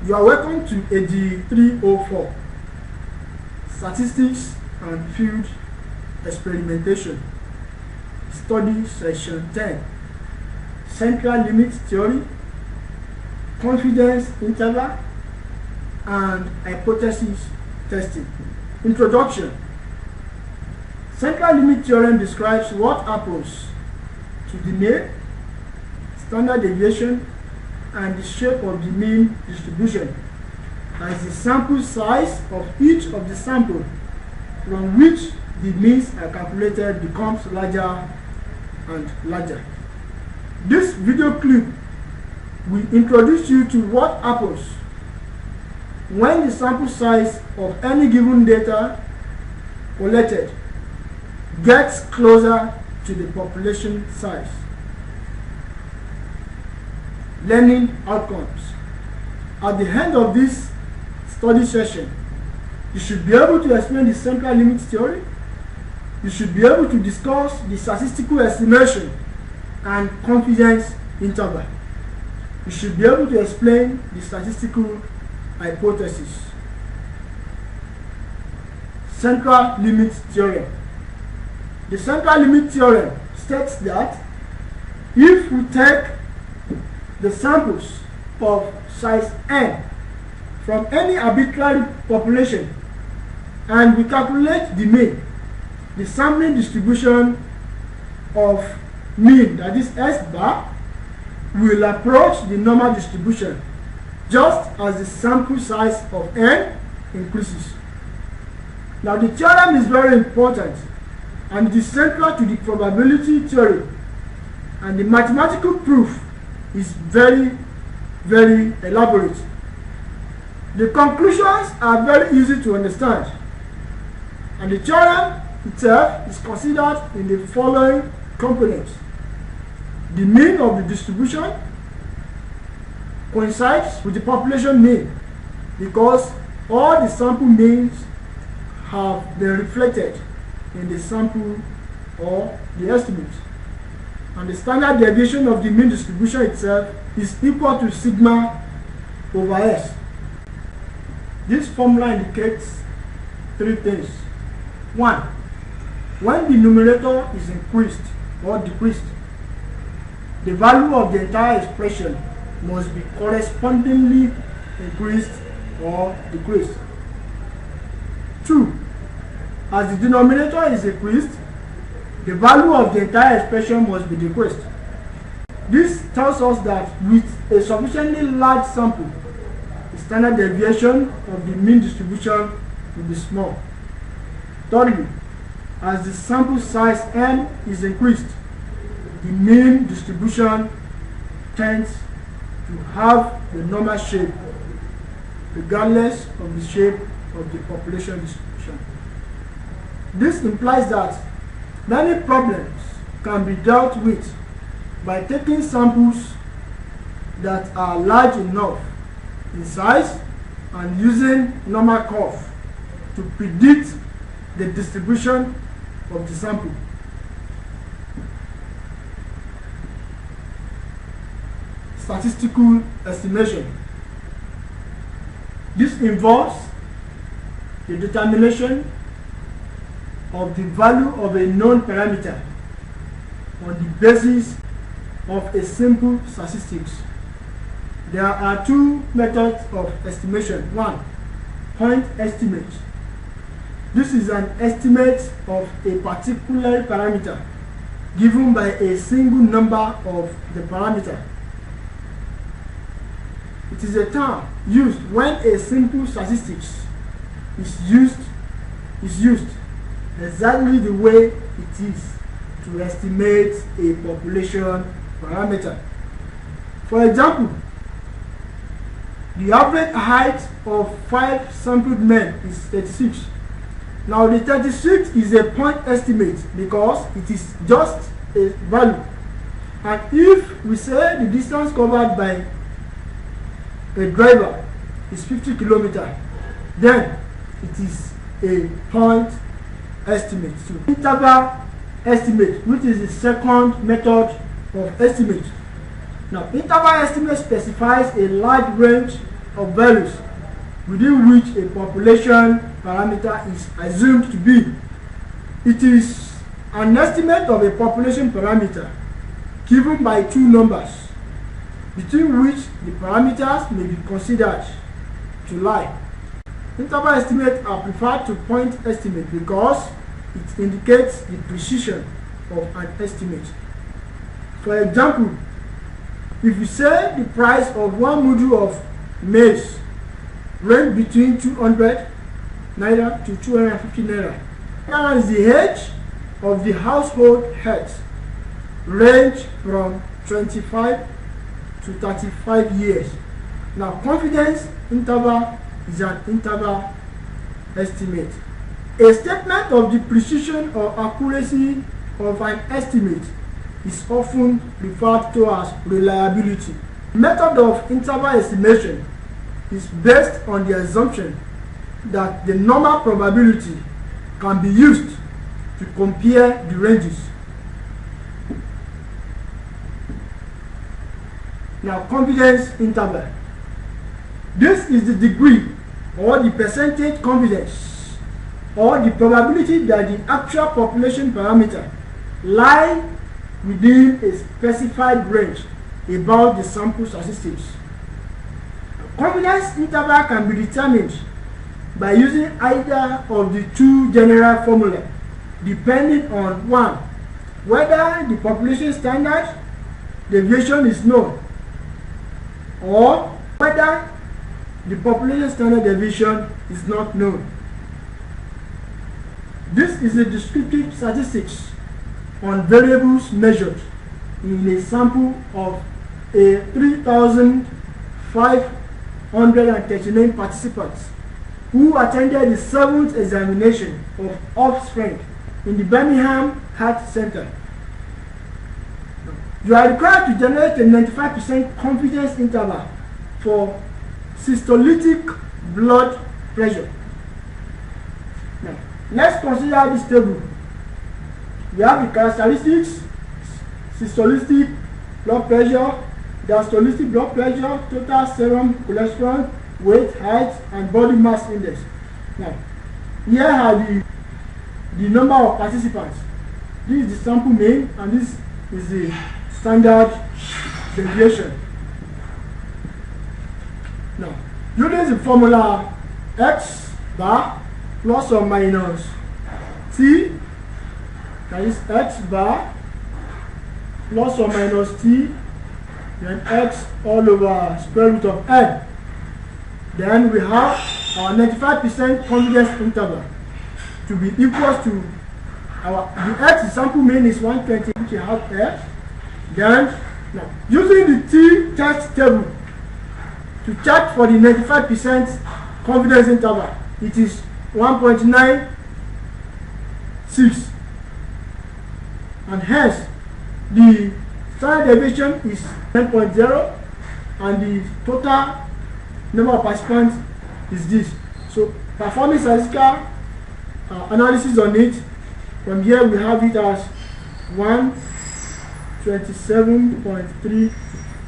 You are welcome to AD 304, Statistics and Field Experimentation, Study Section 10, Central Limit Theory, Confidence Interval, and Hypothesis Testing. Introduction. Central limit theorem describes what happens to the mean, standard deviation, and the shape of the mean distribution as the sample size of each of the samples from which the means are calculated becomes larger and larger. This video clip will introduce you to what happens when the sample size of any given data collected gets closer to the population size. Learning outcomes. At the end of this study session, you should be able to explain the central limit theory. You should be able to discuss the statistical estimation and confidence interval. You should be able to explain the statistical hypothesis. Central limit theorem. The central limit theorem states that if we take the samples of size n from any arbitrary population and we calculate the mean, the sampling distribution of mean, that is S bar, will approach the normal distribution just as the sample size of n increases. Now the theorem is very important and it is central to the probability theory, and the mathematical proof is very elaborate. The conclusions are very easy to understand, and the theorem itself is considered in the following components. The mean of the distribution coincides with the population mean because all the sample means have been reflected in the sample or the estimate. And the standard deviation of the mean distribution itself is equal to sigma over S. This formula indicates three things. One, when the numerator is increased or decreased, the value of the entire expression must be correspondingly increased or decreased. Two, as the denominator is increased, the value of the entire expression must be decreased. This tells us that with a sufficiently large sample, the standard deviation of the mean distribution will be small. Thirdly, as the sample size n is increased, the mean distribution tends to have the normal shape regardless of the shape of the population distribution. This implies that many problems can be dealt with by taking samples that are large enough in size and using normal curve to predict the distribution of the sample. Statistical estimation. This involves the determination of the value of a known parameter on the basis of a simple statistics. There are two methods of estimation. One, point estimate. This is an estimate of a particular parameter given by a single number of the parameter. It is a term used when a simple statistics is used exactly the way it is to estimate a population parameter. For example, the average height of 5 sampled men is 36. Now the 36 is a point estimate because it is just a value. And if we say the distance covered by a driver is 50 kilometers, then it is a point estimate. So interval estimate, which is the second method of estimate. Now interval estimate specifies a large range of values within which a population parameter is assumed to be. It is an estimate of a population parameter given by two numbers between which the parameters may be considered to lie. Interval estimates are preferred to point estimate because it indicates the precision of an estimate. For example, if you say the price of one mudu of maize range between 200 naira to 250 naira, and the age of the household heads range from 25 to 35 years. Now, confidence interval is an interval estimate. A statement of the precision or accuracy of an estimate is often referred to as reliability. Method of interval estimation is based on the assumption that the normal probability can be used to compare the ranges. Now, confidence interval. This is the degree or the percentage confidence or the probability that the actual population parameter lie within a specified range about the sample statistics. Confidence interval can be determined by using either of the two general formulae, depending on one, whether the population standard deviation is known, or whether the population standard deviation is not known. This is a descriptive statistics on variables measured in a sample of 3,539 participants who attended the 7th examination of offspring in the Birmingham Heart Center. You are required to generate a 95% confidence interval for systolic blood pressure. Now, let's consider this table. We have the characteristics: systolic blood pressure, diastolic blood pressure, total serum cholesterol, weight, height, and body mass index. Now, here are the number of participants. This is the sample mean, and this is the standard deviation. Now, using the formula x bar plus or minus t, that is x bar plus or minus t, then x all over square root of n. Then we have our 95% confidence interval to be equal to the x sample mean is 120, which you have x. Then, now, using the t-test table to check for the 95% confidence interval, it is 1.96, and hence the standard deviation is 10.0, and the total number of participants is this. So, performing statistical analysis on it, from here we have it as 127.3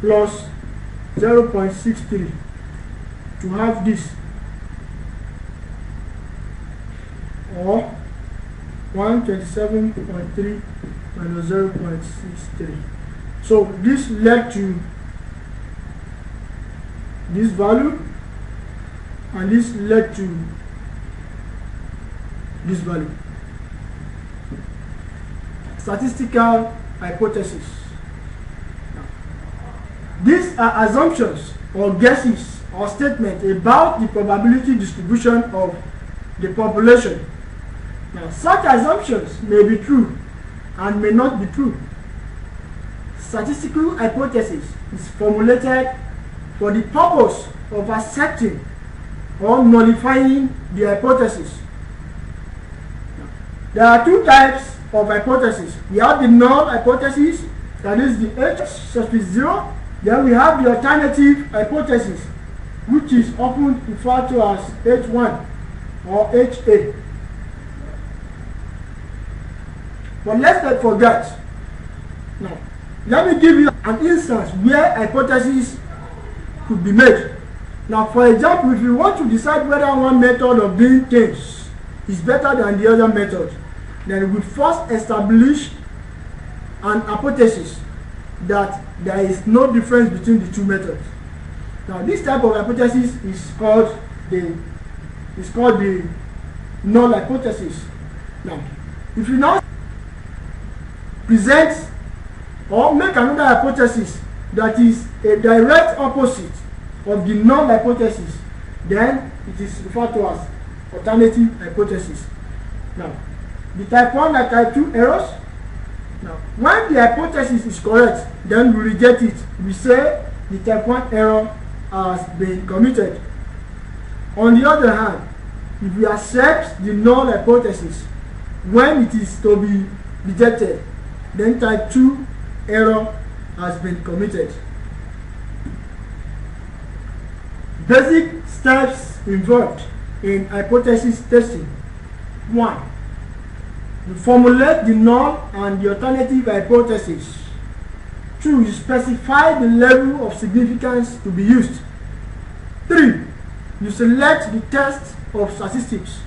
plus 0.63 to have this, or 127.3 minus 0.63. So this led to this value, and this led to this value. Statistical hypothesis. These are assumptions or guesses or statements about the probability distribution of the population. Now, such assumptions may be true and may not be true. Statistical hypothesis is formulated for the purpose of accepting or nullifying the hypothesis. There are two types of hypothesis. We have the null hypothesis, that is the H suffix 0. Then we have the alternative hypothesis, which is often referred to as H1 or HA. But let's not forget. Now, let me give you an instance where hypothesis could be made. Now, for example, if you want to decide whether one method of doing things is better than the other method, then we first establish an hypothesis that there is no difference between the two methods. Now, this type of hypothesis is called the null hypothesis. Now, if you now present or make another hypothesis that is a direct opposite of the null hypothesis, then it is referred to as alternative hypothesis. Now, the type 1 and type 2 errors. Now, when the hypothesis is correct, then we reject it. We say the type 1 error has been committed. On the other hand, if we accept the null hypothesis when it is to be rejected, then type 2 error has been committed. Basic steps involved in hypothesis testing. 1. You formulate the null and the alternative hypothesis. 2. You specify the level of significance to be used. 3. You select the test of statistics.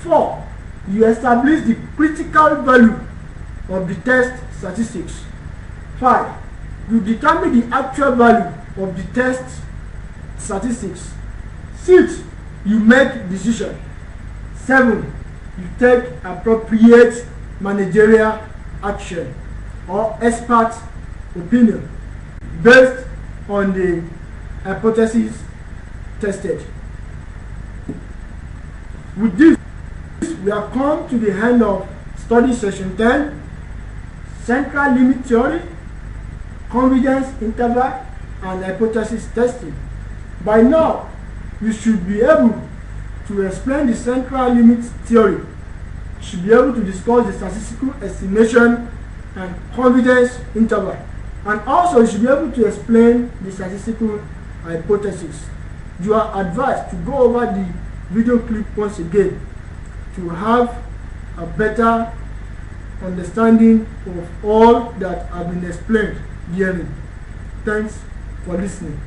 4. You establish the critical value of the test statistics. 5. You determine the actual value of the test statistics. 6. You make decision. 7. You take appropriate managerial action or expert opinion based on the hypothesis tested. With this, we have come to the end of study session 10, central limit theory, confidence interval, and hypothesis testing. By now, you should be able to explain the central limit theory. You should be able to discuss the statistical estimation and confidence interval. And also, you should be able to explain the statistical hypothesis. You are advised to go over the video clip once again to have a better understanding of all that have been explained herein. Thanks for listening.